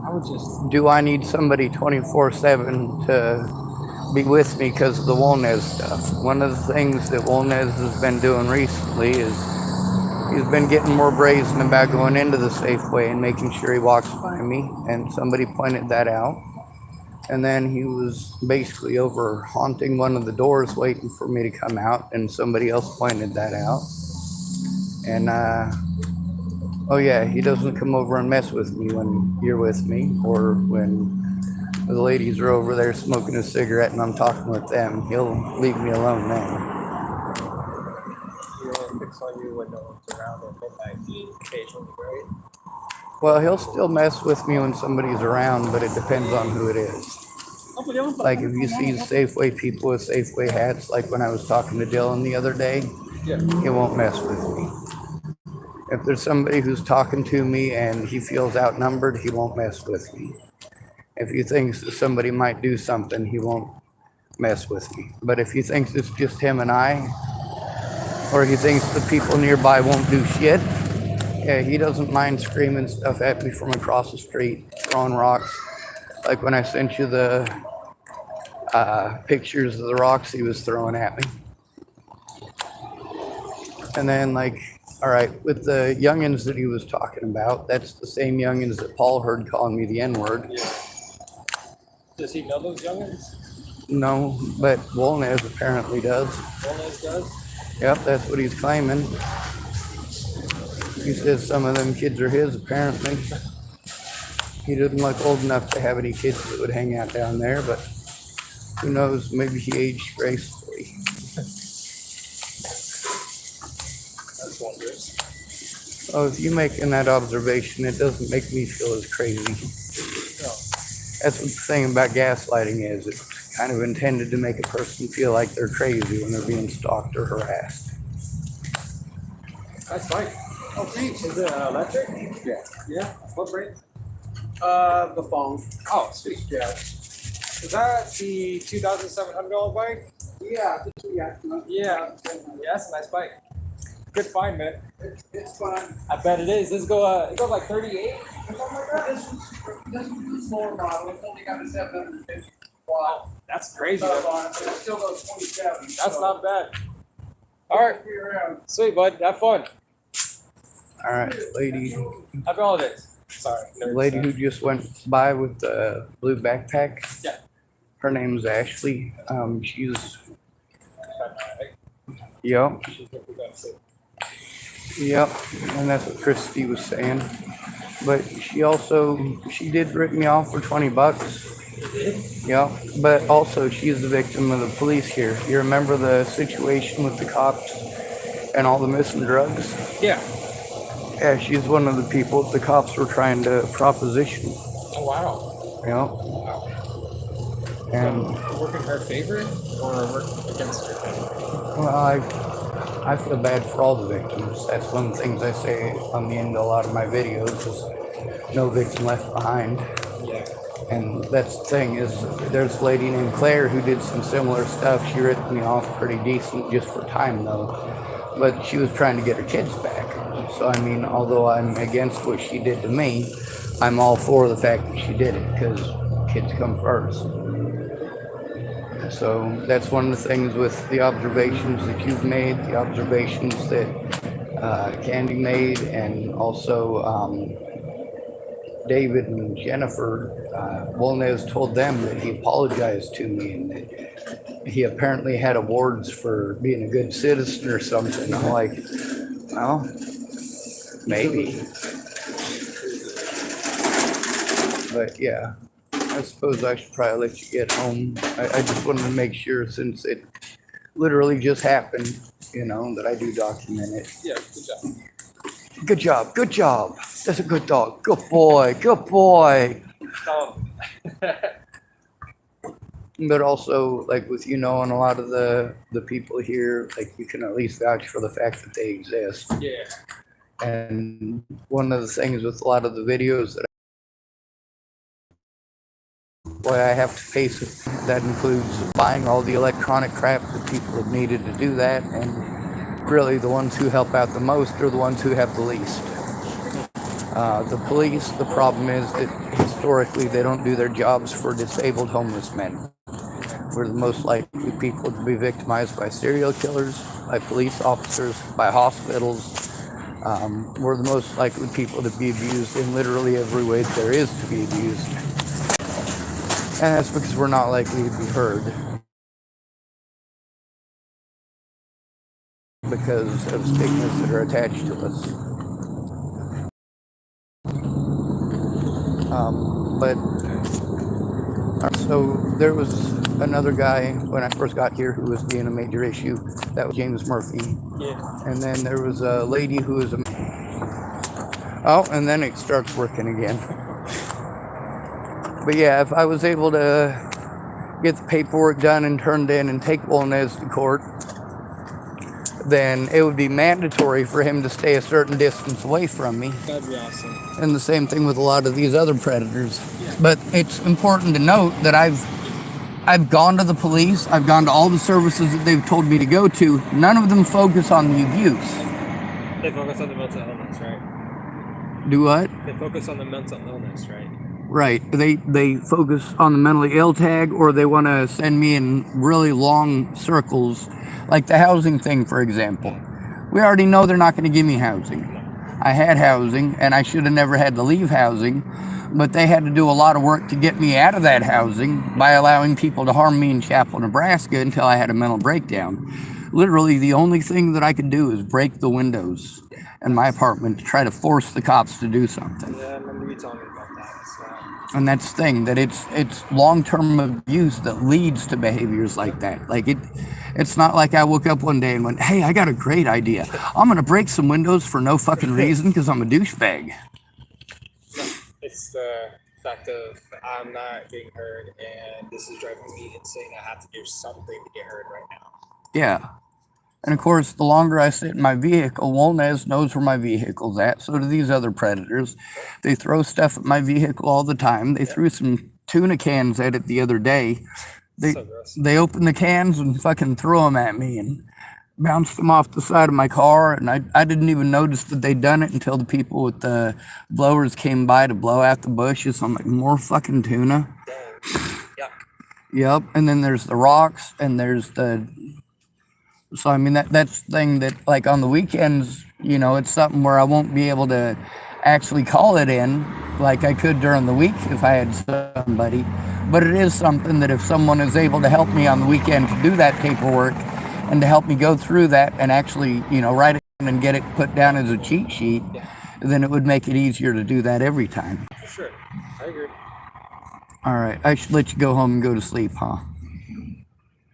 I would just. Do I need somebody 24/7 to be with me because of the wolnez stuff? One of the things that wolnez has been doing recently is he's been getting more brazen about going into the Safeway and making sure he walks by me, and somebody pointed that out. And then he was basically over haunting one of the doors waiting for me to come out, and somebody else pointed that out. And oh yeah, he doesn't come over and mess with me when you're with me, or when the ladies are over there smoking a cigarette and I'm talking with them. He'll leave me alone then. He picks on you when no one's around at midnight, occasionally, right? Well, he'll still mess with me when somebody's around, but it depends on who it is. Like if you see Safeway people with Safeway hats, like when I was talking to Dylan the other day, he won't mess with me. If there's somebody who's talking to me and he feels outnumbered, he won't mess with me. If he thinks that somebody might do something, he won't mess with me. But if he thinks it's just him and I, or he thinks the people nearby won't do shit, yeah, he doesn't mind screaming stuff at me from across the street, throwing rocks. Like when I sent you the pictures of the rocks he was throwing at me. And then, like, all right, with the youngins that he was talking about, that's the same youngins that Paul heard calling me the N-word. Yeah. Does he know those youngins? No, but Wolnez apparently does. Wolnez does? Yep, that's what he's claiming. He says some of them kids are his, apparently. He doesn't look old enough to have any kids that would hang out down there, but who knows, maybe he aged gracefully. That's wondrous. Oh, if you making that observation, it doesn't make me feel as crazy. No. That's what the thing about gaslighting is. It's kind of intended to make a person feel like they're crazy when they're being stalked or harassed. That's fine. Oh, thanks. Is it electric? Yeah. Yeah. What brand? The phone. Oh, sweet. Yeah. Is that the $2,700 bike? Yeah. Yeah. Yeah, that's a nice bike. Good find, man. It's fun. I bet it is. It goes like 38 or something like that. This one's a smaller model. It's only got a 750 watt. That's crazy. But it still goes 27. That's not bad. All right. Sweet, bud. Have fun. All right, lady. Happy holidays. Sorry. The lady who just went by with the blue backpack. Yeah. Her name's Ashley. She's. Yep. Yep. And that's what Christy was saying. But she did rip me off for $20. Yep. But also she's the victim of the police here. You remember the situation with the cops and all the missing drugs? Yeah. Yeah, she's one of the people the cops were trying to proposition. Oh, wow. Yeah. And work in her favor or work against her favor? well, I feel bad for all the victims. That's one of the things I say on the end of a lot of my videos is no victim left behind. Yeah. And that's the thing is there's a lady named Claire who did some similar stuff. She ripped me off pretty decent just for time though. But she was trying to get her kids back. So, I mean, although I'm against what she did to me, I'm all for the fact that she did it because kids come first. So that's one of the things with the observations that you've made, the observations that Candy made, and also David and Jennifer. Wolnez told them that he apologized to me and that he apparently had awards for being a good citizen or something. I'm like, well, maybe. But yeah, I suppose I should probably let you get home. I just wanted to make sure, since it literally just happened, that I do document it. Yeah, good job. Good job, good job. That's a good dog. Good boy, good boy. But also, like with and a lot of the people here, like you can at least vouch for the fact that they exist. Yeah. And one of the things with a lot of the videos that I have to face it, that includes buying all the electronic crap that people have needed to do that, and really the ones who help out the most are the ones who have the least. The police, the problem is that historically they don't do their jobs for disabled homeless men. We're the most likely people to be victimized by serial killers, by police officers, by hospitals. We're the most likely people to be abused in literally every way there is to be abused. And that's because we're not likely to be heard because of stigmas that are attached to us. But so there was another guy when I first got here who was being a major issue. That was James Murphy. Yeah. And then there was a lady who was a... Oh, and then it starts working again. But yeah, if I was able to get the paperwork done and turned in and take Wolnez to court, then it would be mandatory for him to stay a certain distance away from me. That'd be awesome. And the same thing with a lot of these other predators. But it's important to note that I've gone to the police, I've gone to all the services that they've told me to go to. None of them focus on the abuse. They focus on the mental illness, right? Do what? They focus on the mental illness, right? Right. They focus on the mentally ill tag, or they want to send me in really long circles, like the housing thing, for example. We already know they're not going to give me housing. I had housing, and I should have never had to leave housing, but they had to do a lot of work to get me out of that housing by allowing people to harm me in Chapel, Nebraska until I had a mental breakdown. Literally, the only thing that I could do is break the windows in my apartment to try to force the cops to do something. Yeah, I remember you telling me about that. And that's the thing, that it's long-term abuse that leads to behaviors like that. Like it's not like I woke up one day and went, hey, I got a great idea. I'm going to break some windows for no fucking reason because I'm a douchebag. No, it's the fact of I'm not being heard, and this is driving me insane. I have to do something to get heard right now. Yeah. And of course, the longer I sit in my vehicle, Wolnez knows where my vehicle's at. So do these other predators. They throw stuff at my vehicle all the time. They threw some tuna cans at it the other day. They opened the cans and fucking threw them at me and bounced them off the side of my car. And I didn't even notice that they'd done it until the people with the blowers came by to blow out the bushes. I'm like, more fucking tuna. Yuck. Yep. And then there's the rocks and there's the... So, I mean, that's the thing that, like, on the weekends, you know, it's something where I won't be able to actually call it in like I could during the week if I had somebody. But it is something that if someone is able to help me on the weekend to do that paperwork and to help me go through that and actually, you know, write it and get it put down as a cheat sheet, then it would make it easier to do that every time. For sure. I agree. All right. I should let you go home and go to sleep, huh?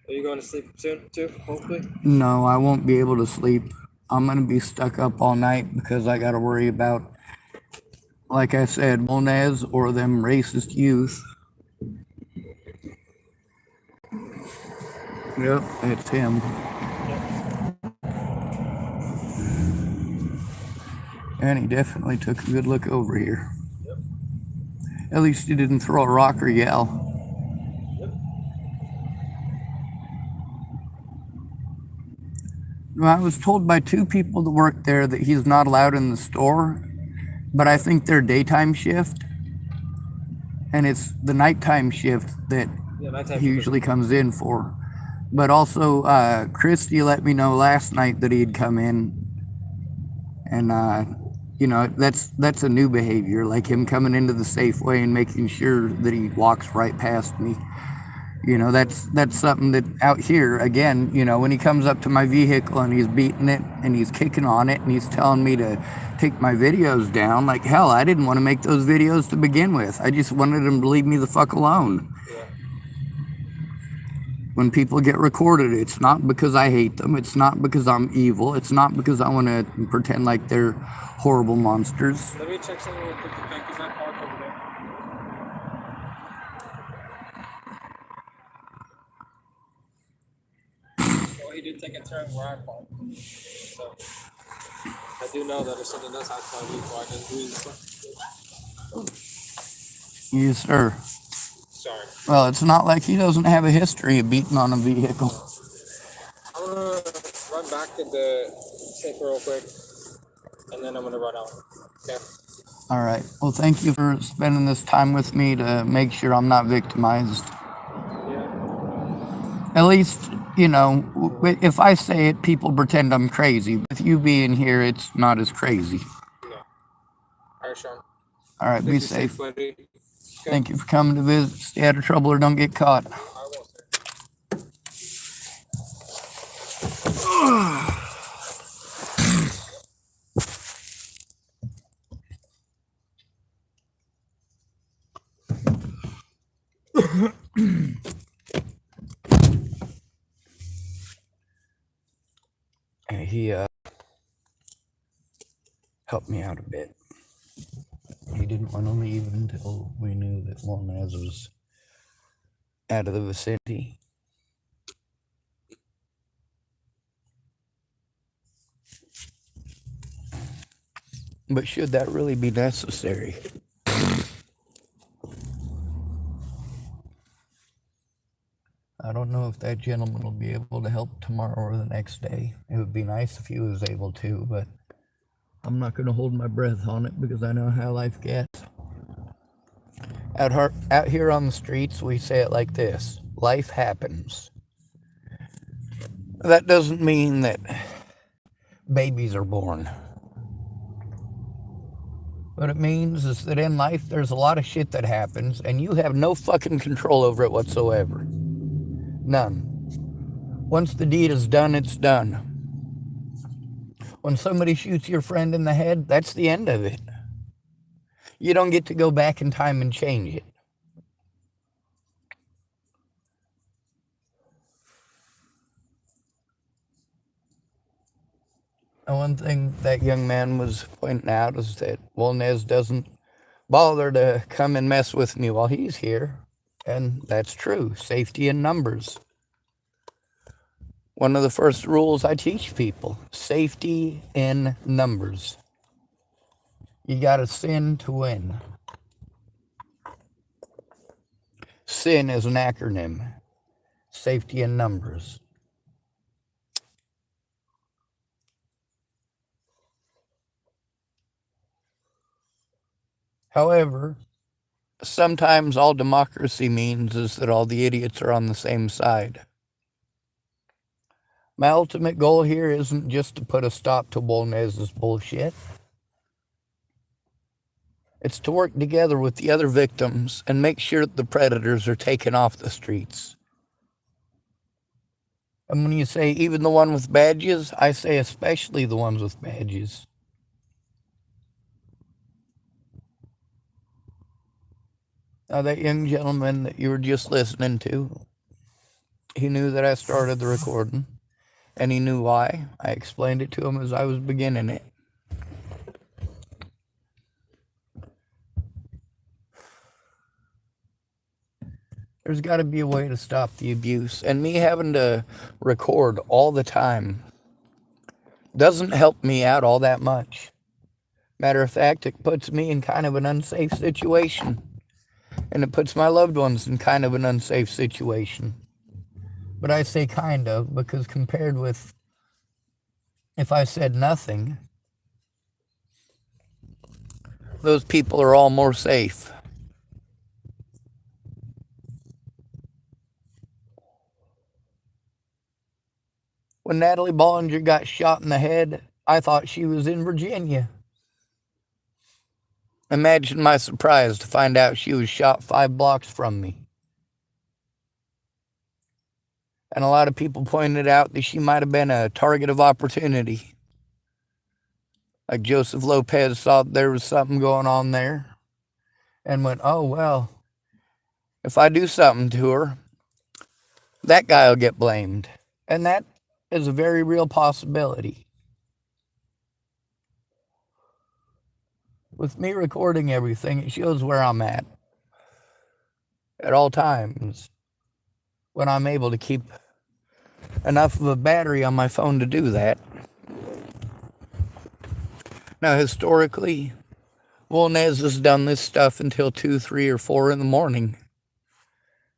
Are you going to sleep soon, too, hopefully? No, I won't be able to sleep. I'm going to be stuck up all night because I got to worry about, like I said, Wolnez or them racist youth. Yep, it's him. And he definitely took a good look over here. Yep. At least he didn't throw a rock or yell. I was told by two people that work there that he's not allowed in the store, but I think they're daytime shift, and it's the nighttime shift that he usually comes in for. But also, Christy let me know last night that he'd come in, and you know, that's a new behavior, like him coming into the Safeway and making sure that he walks right past me. You know, that's something that out here, again, you know, when he comes up to my vehicle and he's beating it and he's kicking on it and he's telling me to take my videos down, like, hell, I didn't want to make those videos to begin with. I just wanted him to leave me the fuck alone. Yeah. When people get recorded, it's not because I hate them. It's not because I'm evil. It's not because I want to pretend like they're horrible monsters. Let me check something real quick, okay? Because I parked over there. He did take a turn where I parked. So I do know that if something does happen to my vehicle, I can do this. Yes, sir. Sorry. Well, it's not like he doesn't have a history of beating on a vehicle. I'm gonna run back to the tape real quick, and then I'm gonna run out. Okay. All right. Well, thank you for spending this time with me to make sure I'm not victimized. Yeah. At least, if I say it, people pretend I'm crazy. With you being here, it's not as crazy. No. All right, Sean. All right, be Stay safe, safe. buddy. Okay. Thank you for coming to visit. Stay out of trouble or don't get caught. I won't, sir. He helped me out a bit. He didn't want to leave until we knew that wolnez was out of the vicinity. But should that really be necessary? I don't know if that gentleman will be able to help tomorrow or the next day. It would be nice if he was able to, but I'm not going to hold my breath on it because I know how life gets. Out here on the streets, we say it like this: life happens. That doesn't mean that babies are born. What it means is that in life, there's a lot of shit that happens, and you have no fucking control over it whatsoever. None. Once the deed is done, it's done. When somebody shoots your friend in the head, that's the end of it. You don't get to go back in time and change it. And one thing that young man was pointing out is that wolnez doesn't bother to come and mess with me while he's here. And that's true. Safety in numbers. One of the first rules I teach people: safety in numbers. You gotta sin to win. SIN is an acronym. Safety in numbers. However, sometimes all democracy means is that all the idiots are on the same side. My ultimate goal here isn't just to put a stop to wolnez's bullshit. It's to work together with the other victims and make sure that the predators are taken off the streets. And when you say even the one with badges, I say especially the ones with badges. Now, that young gentleman that you were just listening to, he knew that I started the recording, and he knew why. I explained it to him as I was beginning it. There's got to be a way to stop the abuse, and me having to record all the time doesn't help me out all that much. Matter of fact, it puts me in kind of an unsafe situation, and it puts my loved ones in kind of an unsafe situation. But I say kind of because compared with if I said nothing, those people are all more safe. When Natalie Bollinger got shot in the head, I thought she was in Virginia. Imagine my surprise to find out she was shot 5 blocks from me. And a lot of people pointed out that she might have been a target of opportunity. Like Joseph Lopez saw there was something going on there and went, oh, well, if I do something to her, that guy will get blamed. And that is a very real possibility. With me recording everything, it shows where I'm at all times when I'm able to keep enough of a battery on my phone to do that. Now, historically, wolnez has done this stuff until 2, 3, or 4 in the morning.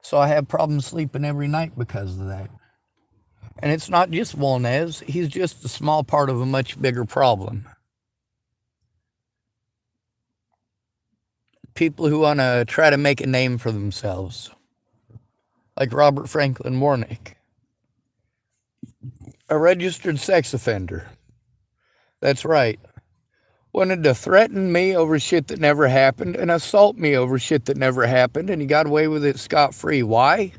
So I have problems sleeping every night because of that. And it's not just wolnez. He's just a small part of a much bigger problem. people who want to try to make a name for themselves, like Robert Franklin Warnick, a registered sex offender. That's right. Wanted to threaten me over shit that never happened and assault me over shit that never happened, and he got away with it scot-free. Why?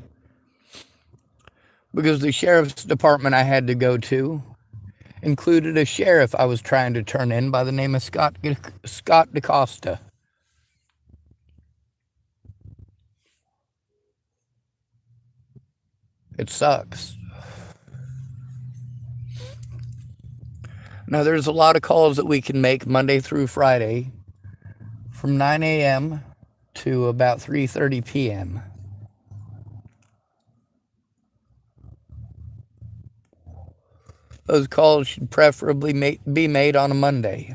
Because the sheriff's department I had to go to included a sheriff I was trying to turn in by the name of Scott DaCosta. It sucks. Now, there's a lot of calls that we can make Monday through Friday from 9 a.m. to about 3:30 p.m. Those calls should preferably be made on a Monday.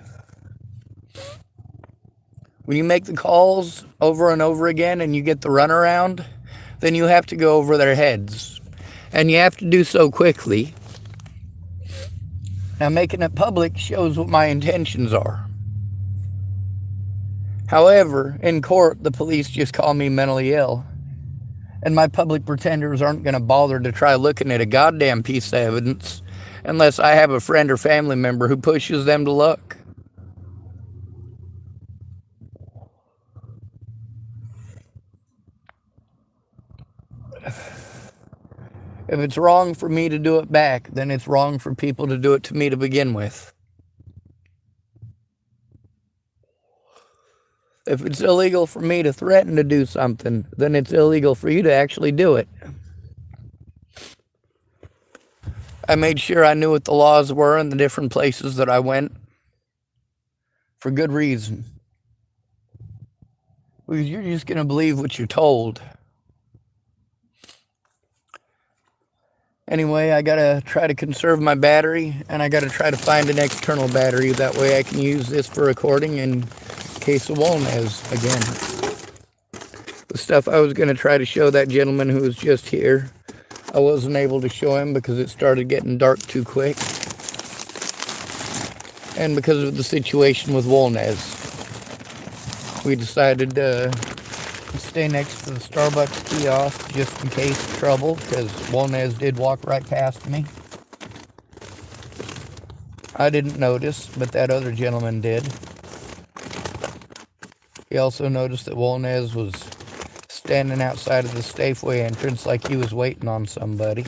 When you make the calls over and over again and you get the runaround, then you have to go over their heads. And you have to do so quickly. Now, making it public shows what my intentions are. However, in court, the police just call me mentally ill. And my public pretenders aren't going to bother to try looking at a goddamn piece of evidence unless I have a friend or family member who pushes them to look. If it's wrong for me to do it back, then it's wrong for people to do it to me to begin with. If it's illegal for me to threaten to do something, then it's illegal for you to actually do it. I made sure I knew what the laws were in the different places that I went for good reason. Because you're just going to believe what you're told. Anyway, I got to try to conserve my battery, and I got to try to find an external battery. That way I can use this for recording in case of wolnez again. The stuff I was going to try to show that gentleman who was just here, I wasn't able to show him because it started getting dark too quick. And because of the situation with wolnez, we decided to stay next to the Starbucks kiosk just in case of trouble, because wolnez did walk right past me. I didn't notice, but that other gentleman did. He also noticed that wolnez was standing outside of the Safeway entrance like he was waiting on somebody.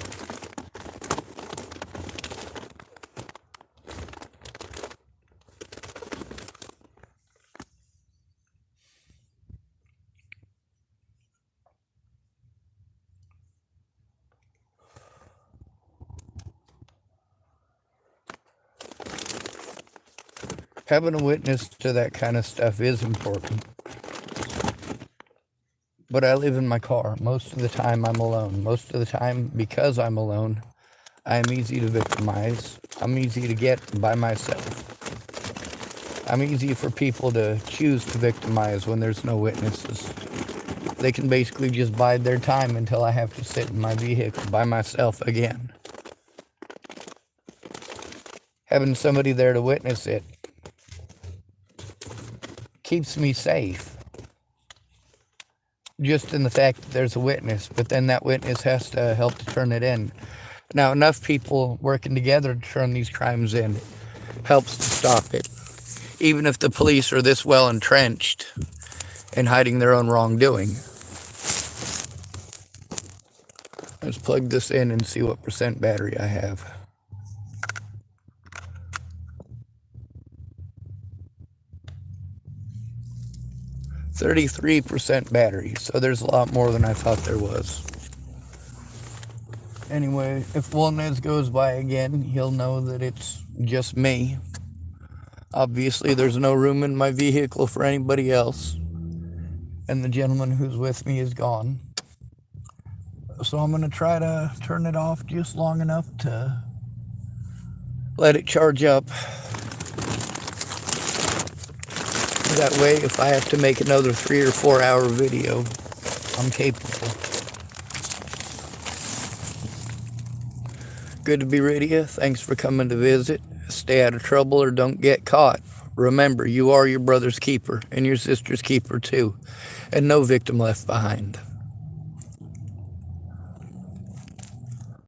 Having a witness to that kind of stuff is important. But I live in my car. Most of the time I'm alone. Most of the time, because I'm alone, I'm easy to victimize. I'm easy to get by myself. I'm easy for people to choose to victimize when there's no witnesses. They can basically just bide their time until I have to sit in my vehicle by myself again. Having somebody there to witness it keeps me safe. Just in the fact that there's a witness, but then that witness has to help to turn it in. Now, enough people working together to turn these crimes in helps to stop it, even if the police are this well entrenched in hiding their own wrongdoing. Let's plug this in and see what percent battery I have. 33% battery, so there's a lot more than I thought there was. Anyway, if wolnez goes by again, he'll know that it's just me. Obviously, there's no room in my vehicle for anybody else, and the gentleman who's with me is gone. So I'm going to try to turn it off just long enough to let it charge up. That way, if I have to make another 3 or 4 hour video, I'm capable. Good to be rid of you. Thanks for coming to visit. Stay out of trouble or don't get caught. Remember, you are your brother's keeper and your sister's keeper too, and no victim left behind.